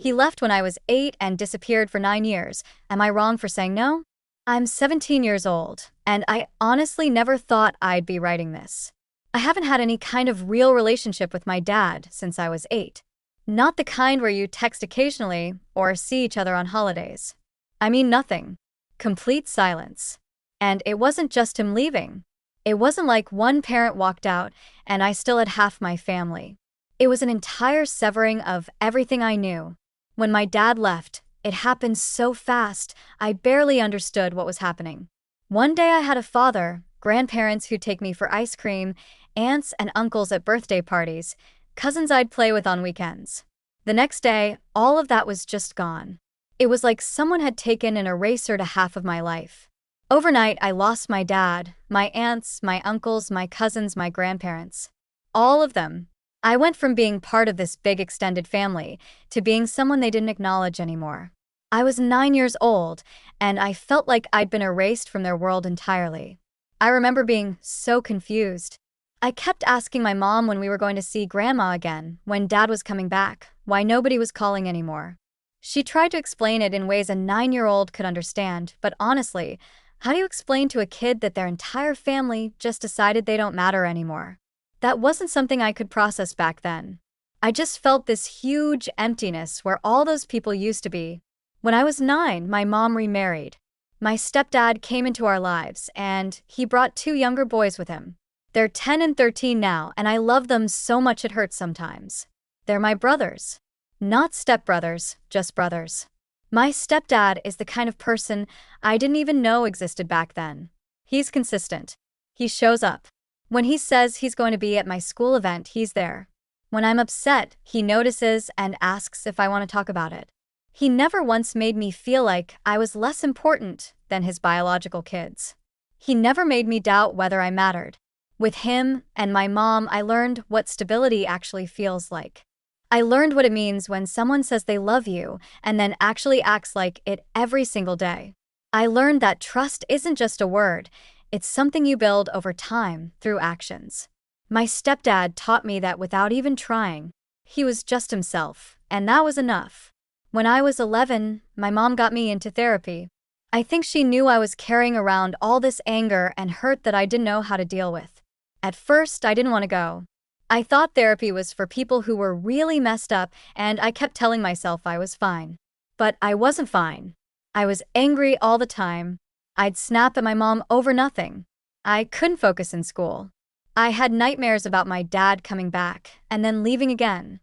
He left when I was 8 and disappeared for 9 years. Am I wrong for saying no? I'm 17 years old, and I honestly never thought I'd be writing this. I haven't had any kind of real relationship with my dad since I was 8. Not the kind where you text occasionally or see each other on holidays. I mean nothing. Complete silence. And it wasn't just him leaving. It wasn't like one parent walked out and I still had half my family. It was an entire severing of everything I knew. When my dad left, it happened so fast, I barely understood what was happening. One day I had a father, grandparents who'd take me for ice cream, aunts and uncles at birthday parties, cousins I'd play with on weekends. The next day, all of that was just gone. It was like someone had taken an eraser to half of my life. Overnight, I lost my dad, my aunts, my uncles, my cousins, my grandparents. All of them. I went from being part of this big extended family to being someone they didn't acknowledge anymore. I was 9 years old, and I felt like I'd been erased from their world entirely. I remember being so confused. I kept asking my mom when we were going to see Grandma again, when Dad was coming back, why nobody was calling anymore. She tried to explain it in ways a 9-year-old could understand, but honestly, how do you explain to a kid that their entire family just decided they don't matter anymore? That wasn't something I could process back then. I just felt this huge emptiness where all those people used to be. When I was 9, my mom remarried. My stepdad came into our lives, and he brought 2 younger boys with him. They're 10 and 13 now, and I love them so much it hurts sometimes. They're my brothers. Not stepbrothers, just brothers. My stepdad is the kind of person I didn't even know existed back then. He's consistent. He shows up. When he says he's going to be at my school event, he's there. When I'm upset, he notices and asks if I want to talk about it. He never once made me feel like I was less important than his biological kids. He never made me doubt whether I mattered. With him and my mom, I learned what stability actually feels like. I learned what it means when someone says they love you and then actually acts like it every single day. I learned that trust isn't just a word, it's something you build over time through actions. My stepdad taught me that without even trying, he was just himself, and that was enough. When I was 11, my mom got me into therapy. I think she knew I was carrying around all this anger and hurt that I didn't know how to deal with. At first, I didn't want to go. I thought therapy was for people who were really messed up, and I kept telling myself I was fine. But I wasn't fine. I was angry all the time. I'd snap at my mom over nothing. I couldn't focus in school. I had nightmares about my dad coming back and then leaving again.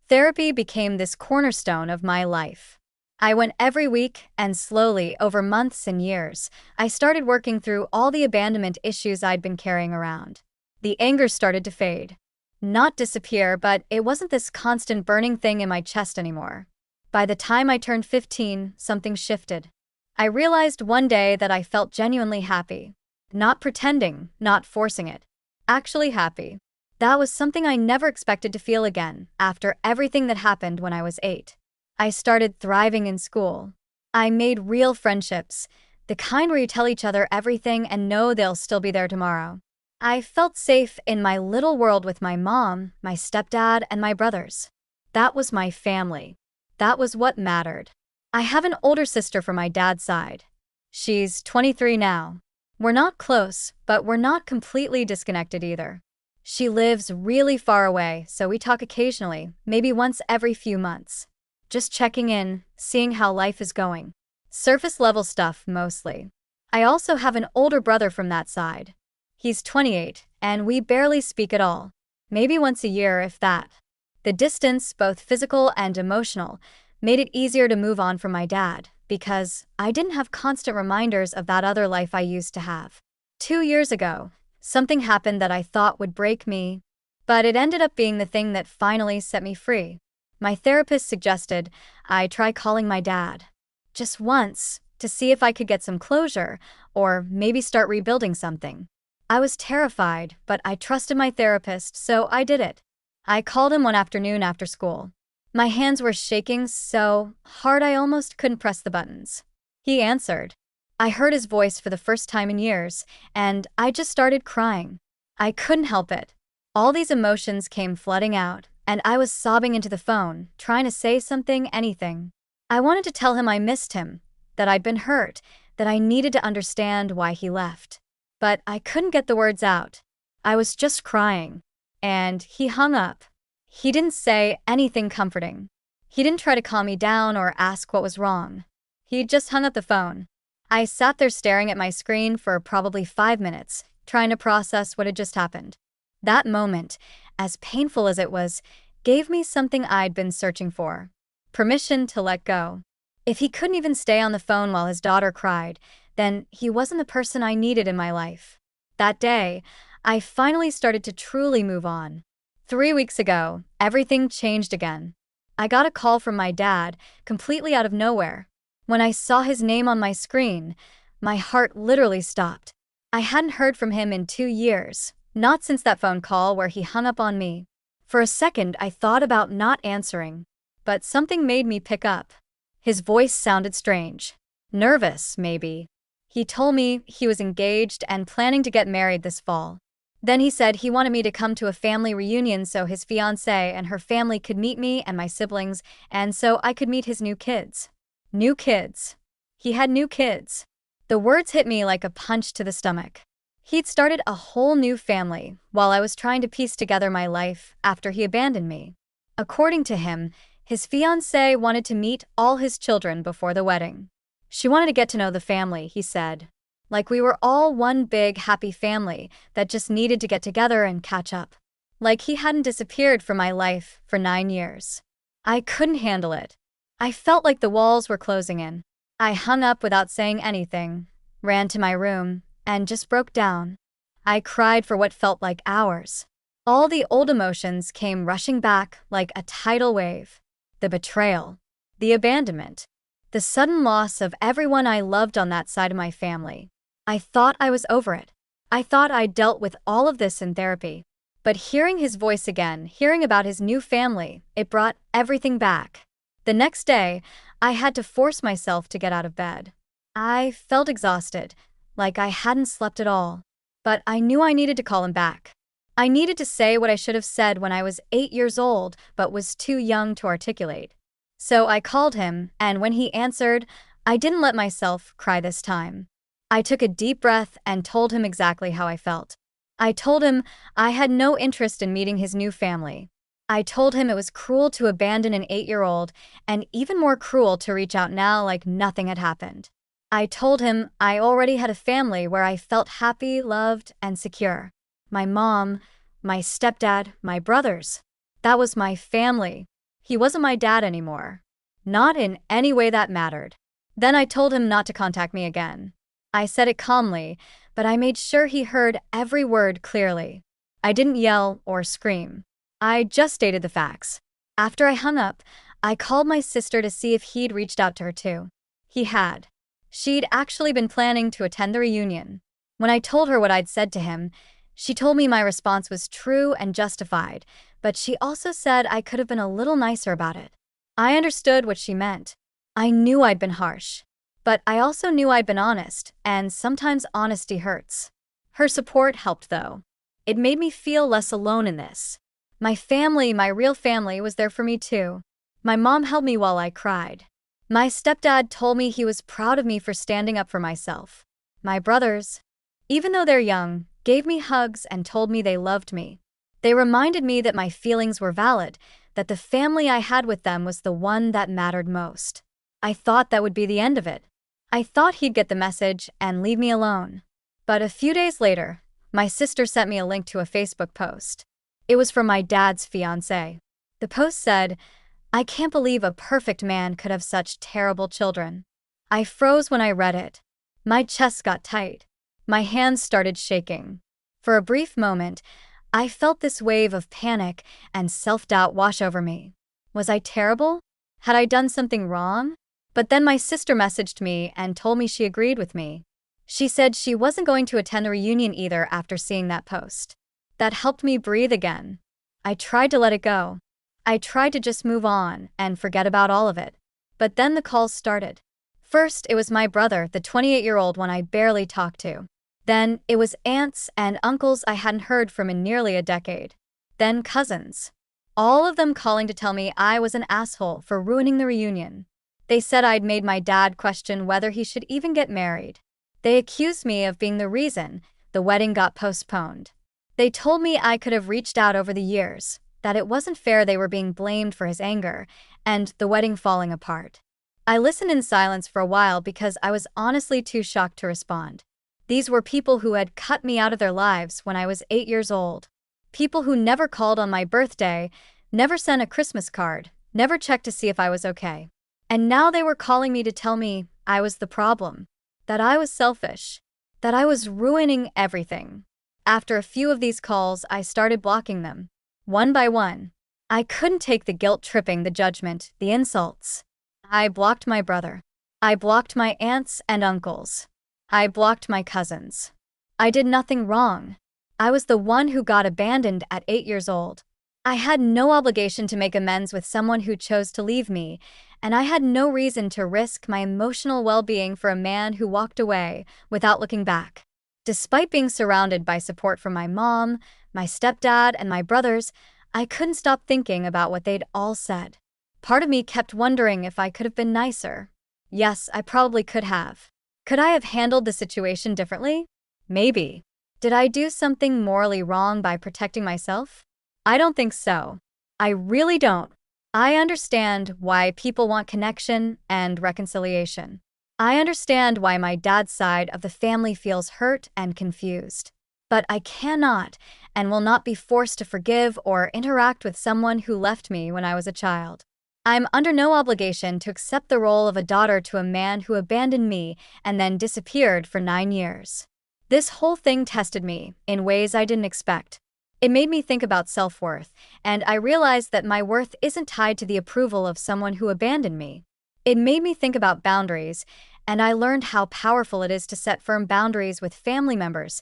Therapy became this cornerstone of my life. I went every week, and slowly, over months and years, I started working through all the abandonment issues I'd been carrying around. The anger started to fade. Not disappear, but it wasn't this constant burning thing in my chest anymore. By the time I turned 15, something shifted. I realized one day that I felt genuinely happy. Not pretending, not forcing it. Actually happy. That was something I never expected to feel again after everything that happened when I was 8. I started thriving in school. I made real friendships, the kind where you tell each other everything and know they'll still be there tomorrow. I felt safe in my little world with my mom, my stepdad, and my brothers. That was my family. That was what mattered. I have an older sister from my dad's side. She's 23 now. We're not close, but we're not completely disconnected either. She lives really far away, so we talk occasionally, maybe once every few months. Just checking in, seeing how life is going. Surface level stuff, mostly. I also have an older brother from that side. He's 28, and we barely speak at all. Maybe once a year, if that. The distance, both physical and emotional, made it easier to move on from my dad, because I didn't have constant reminders of that other life I used to have. 2 years ago, something happened that I thought would break me, but it ended up being the thing that finally set me free. My therapist suggested I try calling my dad. Just once, to see if I could get some closure, or maybe start rebuilding something. I was terrified, but I trusted my therapist, so I did it. I called him one afternoon after school. My hands were shaking so hard I almost couldn't press the buttons. He answered. I heard his voice for the first time in years, and I just started crying. I couldn't help it. All these emotions came flooding out, and I was sobbing into the phone, trying to say something, anything. I wanted to tell him I missed him, that I'd been hurt, that I needed to understand why he left. But I couldn't get the words out. I was just crying. And he hung up. He didn't say anything comforting. He didn't try to calm me down or ask what was wrong. He just hung up the phone. I sat there staring at my screen for probably 5 minutes, trying to process what had just happened. That moment, as painful as it was, gave me something I'd been searching for: permission to let go. If he couldn't even stay on the phone while his daughter cried, then he wasn't the person I needed in my life. That day, I finally started to truly move on. 3 weeks ago, everything changed again. I got a call from my dad, completely out of nowhere. When I saw his name on my screen, my heart literally stopped. I hadn't heard from him in 2 years, not since that phone call where he hung up on me. For a second, I thought about not answering, but something made me pick up. His voice sounded strange. Nervous, maybe. He told me he was engaged and planning to get married this fall. Then he said he wanted me to come to a family reunion so his fiancée and her family could meet me and my siblings, and so I could meet his new kids. New kids. He had new kids. The words hit me like a punch to the stomach. He'd started a whole new family while I was trying to piece together my life after he abandoned me. According to him, his fiancée wanted to meet all his children before the wedding. She wanted to get to know the family, he said. Like we were all one big, happy family that just needed to get together and catch up. Like he hadn't disappeared from my life for 9 years. I couldn't handle it. I felt like the walls were closing in. I hung up without saying anything, ran to my room, and just broke down. I cried for what felt like hours. All the old emotions came rushing back like a tidal wave. The betrayal, the abandonment, the sudden loss of everyone I loved on that side of my family. I thought I was over it. I thought I'd dealt with all of this in therapy. But hearing his voice again, hearing about his new family, it brought everything back. The next day, I had to force myself to get out of bed. I felt exhausted, like I hadn't slept at all. But I knew I needed to call him back. I needed to say what I should have said when I was 8 years old, but was too young to articulate. So I called him, and when he answered, I didn't let myself cry this time. I took a deep breath and told him exactly how I felt. I told him I had no interest in meeting his new family. I told him it was cruel to abandon an 8-year-old, and even more cruel to reach out now like nothing had happened. I told him I already had a family where I felt happy, loved, and secure. My mom, my stepdad, my brothers. That was my family. He wasn't my dad anymore. Not in any way that mattered. Then I told him not to contact me again. I said it calmly, but I made sure he heard every word clearly. I didn't yell or scream. I just stated the facts. After I hung up, I called my sister to see if he'd reached out to her too. He had. She'd actually been planning to attend the reunion. When I told her what I'd said to him, she told me my response was true and justified, but she also said I could have been a little nicer about it. I understood what she meant. I knew I'd been harsh. But I also knew I'd been honest, and sometimes honesty hurts. Her support helped, though. It made me feel less alone in this. My family, my real family, was there for me too. My mom held me while I cried. My stepdad told me he was proud of me for standing up for myself. My brothers, even though they're young, gave me hugs and told me they loved me. They reminded me that my feelings were valid, that the family I had with them was the one that mattered most. I thought that would be the end of it. I thought he'd get the message and leave me alone. But a few days later, my sister sent me a link to a Facebook post. It was from my dad's fiancée. The post said, "I can't believe a perfect man could have such terrible children." I froze when I read it. My chest got tight. My hands started shaking. For a brief moment, I felt this wave of panic and self-doubt wash over me. Was I terrible? Had I done something wrong? But then my sister messaged me and told me she agreed with me. She said she wasn't going to attend the reunion either after seeing that post. That helped me breathe again. I tried to let it go. I tried to just move on and forget about all of it. But then the calls started. First, it was my brother, the 28-year-old one I barely talked to. Then, it was aunts and uncles I hadn't heard from in nearly a decade. Then cousins. All of them calling to tell me I was an asshole for ruining the reunion. They said I'd made my dad question whether he should even get married. They accused me of being the reason the wedding got postponed. They told me I could have reached out over the years, that it wasn't fair they were being blamed for his anger and the wedding falling apart. I listened in silence for a while because I was honestly too shocked to respond. These were people who had cut me out of their lives when I was 8 years old. People who never called on my birthday, never sent a Christmas card, never checked to see if I was okay. And now they were calling me to tell me I was the problem, that I was selfish, that I was ruining everything. After a few of these calls, I started blocking them, one by one. I couldn't take the guilt tripping, the judgment, the insults. I blocked my brother. I blocked my aunts and uncles. I blocked my cousins. I did nothing wrong. I was the one who got abandoned at 8 years old. I had no obligation to make amends with someone who chose to leave me, and I had no reason to risk my emotional well-being for a man who walked away without looking back. Despite being surrounded by support from my mom, my stepdad, and my brothers, I couldn't stop thinking about what they'd all said. Part of me kept wondering if I could have been nicer. Yes, I probably could have. Could I have handled the situation differently? Maybe. Did I do something morally wrong by protecting myself? I don't think so. I really don't. I understand why people want connection and reconciliation. I understand why my dad's side of the family feels hurt and confused. But I cannot and will not be forced to forgive or interact with someone who left me when I was a child. I'm under no obligation to accept the role of a daughter to a man who abandoned me and then disappeared for 9 years. This whole thing tested me in ways I didn't expect. It made me think about self-worth, and I realized that my worth isn't tied to the approval of someone who abandoned me. It made me think about boundaries, and I learned how powerful it is to set firm boundaries with family members,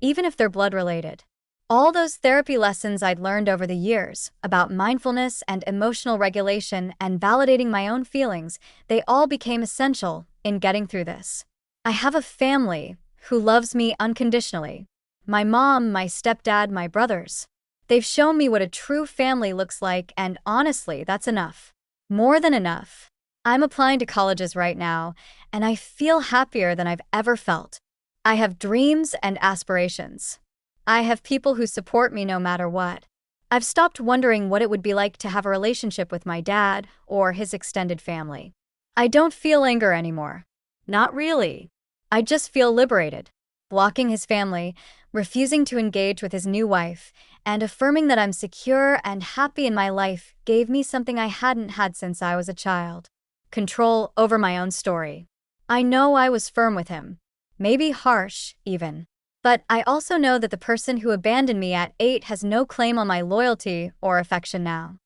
even if they're blood-related. All those therapy lessons I'd learned over the years about mindfulness and emotional regulation and validating my own feelings, they all became essential in getting through this. I have a family who loves me unconditionally. My mom, my stepdad, my brothers. They've shown me what a true family looks like, and honestly, that's enough. More than enough. I'm applying to colleges right now, and I feel happier than I've ever felt. I have dreams and aspirations. I have people who support me no matter what. I've stopped wondering what it would be like to have a relationship with my dad or his extended family. I don't feel anger anymore. Not really. I just feel liberated. Blocking his family, refusing to engage with his new wife, and affirming that I'm secure and happy in my life gave me something I hadn't had since I was a child. Control over my own story. I know I was firm with him. Maybe harsh, even. But I also know that the person who abandoned me at 8 has no claim on my loyalty or affection now.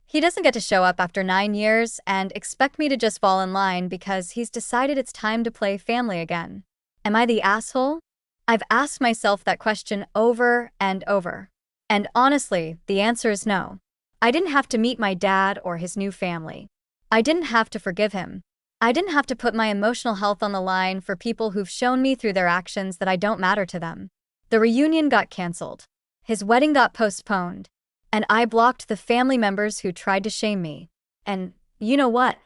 He doesn't get to show up after 9 years and expect me to just fall in line because he's decided it's time to play family again. Am I the asshole? I've asked myself that question over and over. And honestly, the answer is no. I didn't have to meet my dad or his new family. I didn't have to forgive him. I didn't have to put my emotional health on the line for people who've shown me through their actions that I don't matter to them. The reunion got canceled. His wedding got postponed. And I blocked the family members who tried to shame me. And you know what?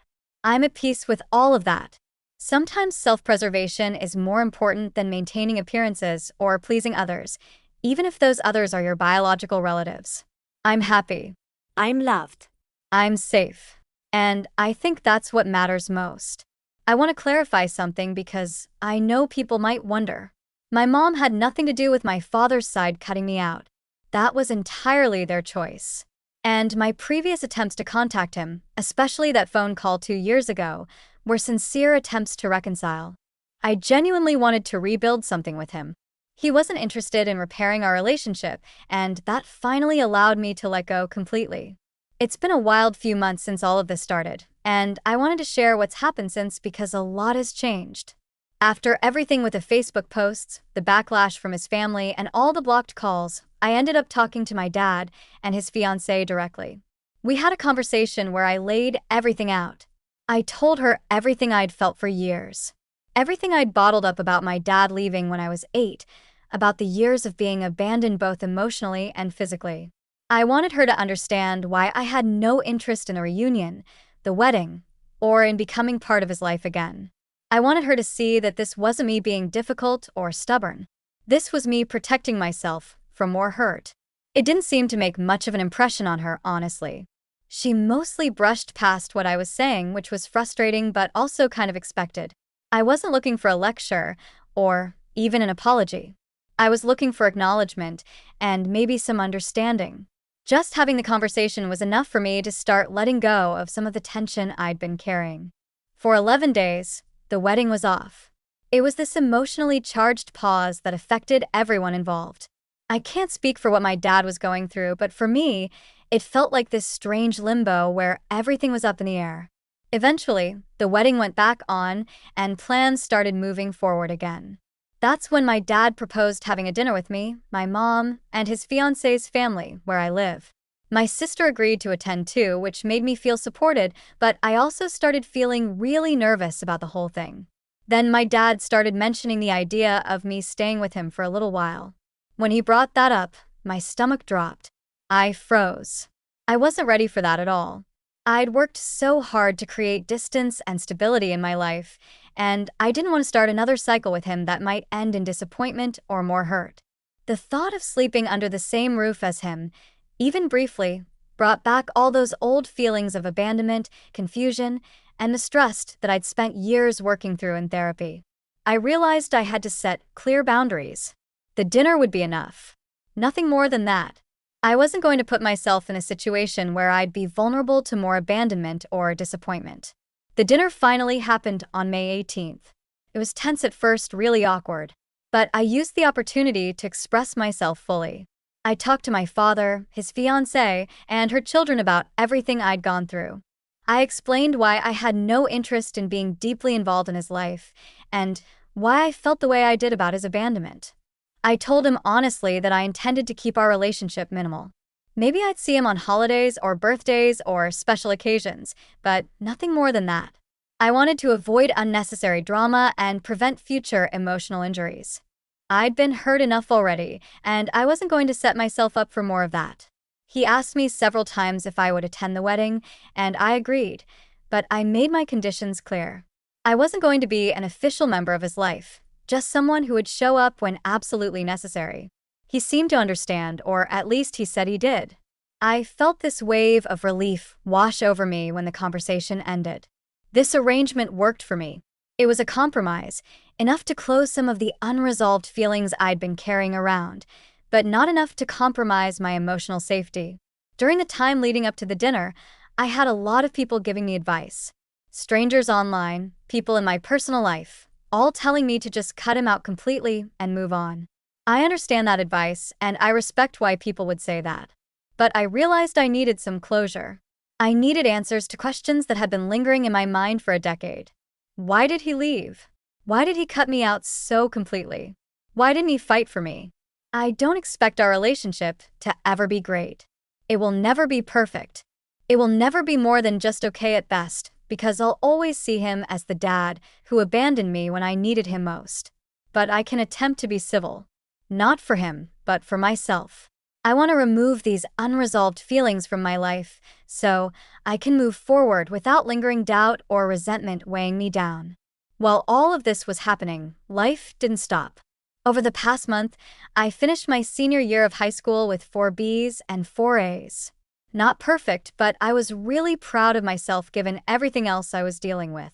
I'm at peace with all of that. Sometimes self-preservation is more important than maintaining appearances or pleasing others, even if those others are your biological relatives. I'm happy. I'm loved. I'm safe. And I think that's what matters most. I want to clarify something because I know people might wonder. My mom had nothing to do with my father's side cutting me out. That was entirely their choice. And my previous attempts to contact him, especially that phone call 2 years ago, were sincere attempts to reconcile. I genuinely wanted to rebuild something with him. He wasn't interested in repairing our relationship, and that finally allowed me to let go completely. It's been a wild few months since all of this started, and I wanted to share what's happened since because a lot has changed. After everything with the Facebook posts, the backlash from his family, and all the blocked calls, I ended up talking to my dad and his fiancée directly. We had a conversation where I laid everything out. I told her everything I'd felt for years. Everything I'd bottled up about my dad leaving when I was 8, about the years of being abandoned both emotionally and physically. I wanted her to understand why I had no interest in the reunion, the wedding, or in becoming part of his life again. I wanted her to see that this wasn't me being difficult or stubborn. This was me protecting myself from more hurt. It didn't seem to make much of an impression on her, honestly. She mostly brushed past what I was saying, which was frustrating but also kind of expected. I wasn't looking for a lecture or even an apology. I was looking for acknowledgement and maybe some understanding. Just having the conversation was enough for me to start letting go of some of the tension I'd been carrying. For 11 days, the wedding was off. It was this emotionally charged pause that affected everyone involved. I can't speak for what my dad was going through, but for me, it felt like this strange limbo where everything was up in the air. Eventually, the wedding went back on and plans started moving forward again. That's when my dad proposed having a dinner with me, my mom, and his fiancé's family, where I live. My sister agreed to attend too, which made me feel supported, but I also started feeling really nervous about the whole thing. Then my dad started mentioning the idea of me staying with him for a little while. When he brought that up, my stomach dropped. I froze. I wasn't ready for that at all. I'd worked so hard to create distance and stability in my life, and I didn't want to start another cycle with him that might end in disappointment or more hurt. The thought of sleeping under the same roof as him, even briefly, brought back all those old feelings of abandonment, confusion, and mistrust that I'd spent years working through in therapy. I realized I had to set clear boundaries. The dinner would be enough. Nothing more than that. I wasn't going to put myself in a situation where I'd be vulnerable to more abandonment or disappointment. The dinner finally happened on May 18th. It was tense at first, really awkward, but I used the opportunity to express myself fully. I talked to my father, his fiancée, and her children about everything I'd gone through. I explained why I had no interest in being deeply involved in his life, and why I felt the way I did about his abandonment. I told him honestly that I intended to keep our relationship minimal. Maybe I'd see him on holidays or birthdays or special occasions, but nothing more than that. I wanted to avoid unnecessary drama and prevent future emotional injuries. I'd been hurt enough already, and I wasn't going to set myself up for more of that. He asked me several times if I would attend the wedding, and I agreed, but I made my conditions clear. I wasn't going to be an official member of his life, just someone who would show up when absolutely necessary. He seemed to understand, or at least he said he did. I felt this wave of relief wash over me when the conversation ended. This arrangement worked for me. It was a compromise, enough to close some of the unresolved feelings I'd been carrying around, but not enough to compromise my emotional safety. During the time leading up to the dinner, I had a lot of people giving me advice. Strangers online, people in my personal life, all telling me to just cut him out completely and move on. I understand that advice, and I respect why people would say that. But I realized I needed some closure. I needed answers to questions that had been lingering in my mind for a decade. Why did he leave? Why did he cut me out so completely? Why didn't he fight for me? I don't expect our relationship to ever be great. It will never be perfect. It will never be more than just okay at best, because I'll always see him as the dad who abandoned me when I needed him most. But I can attempt to be civil. Not for him, but for myself. I want to remove these unresolved feelings from my life, so I can move forward without lingering doubt or resentment weighing me down. While all of this was happening, life didn't stop. Over the past month, I finished my senior year of high school with 4 B's and 4 A's. Not perfect, but I was really proud of myself given everything else I was dealing with.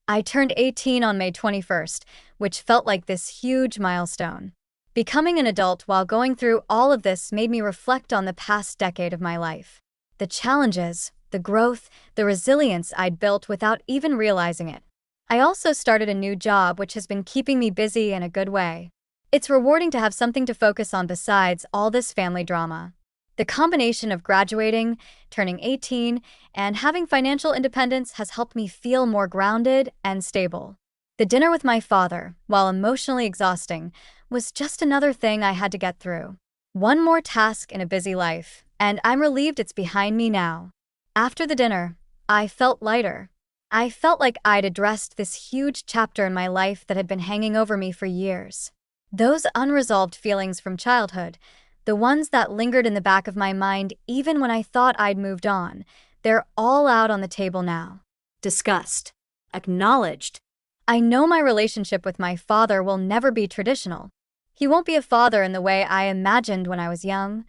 I turned 18 on May 21st, which felt like this huge milestone. Becoming an adult while going through all of this made me reflect on the past decade of my life. The challenges, the growth, the resilience I'd built without even realizing it. I also started a new job which has been keeping me busy in a good way. It's rewarding to have something to focus on besides all this family drama. The combination of graduating, turning 18, and having financial independence has helped me feel more grounded and stable. The dinner with my father, while emotionally exhausting, was just another thing I had to get through. One more task in a busy life, and I'm relieved it's behind me now. After the dinner, I felt lighter. I felt like I'd addressed this huge chapter in my life that had been hanging over me for years. Those unresolved feelings from childhood, The ones that lingered in the back of my mind even when I thought I'd moved on. They're all out on the table now. Discussed. Acknowledged. I know my relationship with my father will never be traditional. He won't be a father in the way I imagined when I was young,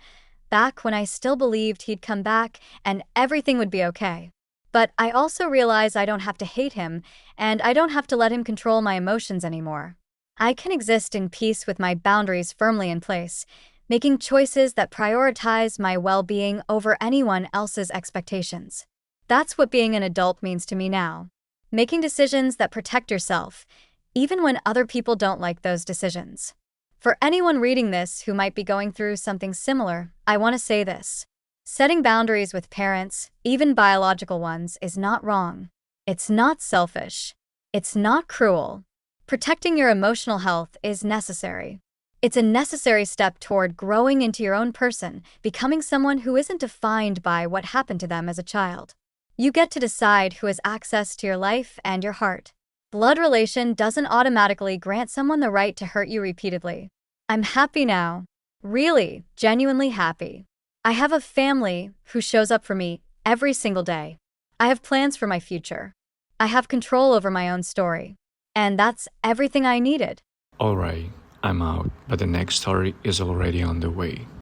back when I still believed he'd come back and everything would be okay. But I also realize I don't have to hate him, and I don't have to let him control my emotions anymore. I can exist in peace with my boundaries firmly in place, making choices that prioritize my well-being over anyone else's expectations. That's what being an adult means to me now. Making decisions that protect yourself, even when other people don't like those decisions. For anyone reading this who might be going through something similar, I want to say this. Setting boundaries with parents, even biological ones, is not wrong. It's not selfish. It's not cruel. Protecting your emotional health is necessary. It's a necessary step toward growing into your own person, becoming someone who isn't defined by what happened to them as a child. You get to decide who has access to your life and your heart. Blood relation doesn't automatically grant someone the right to hurt you repeatedly. I'm happy now. Really, genuinely happy. I have a family who shows up for me every single day. I have plans for my future. I have control over my own story. And that's everything I needed. Alright, I'm out, but the next story is already on the way.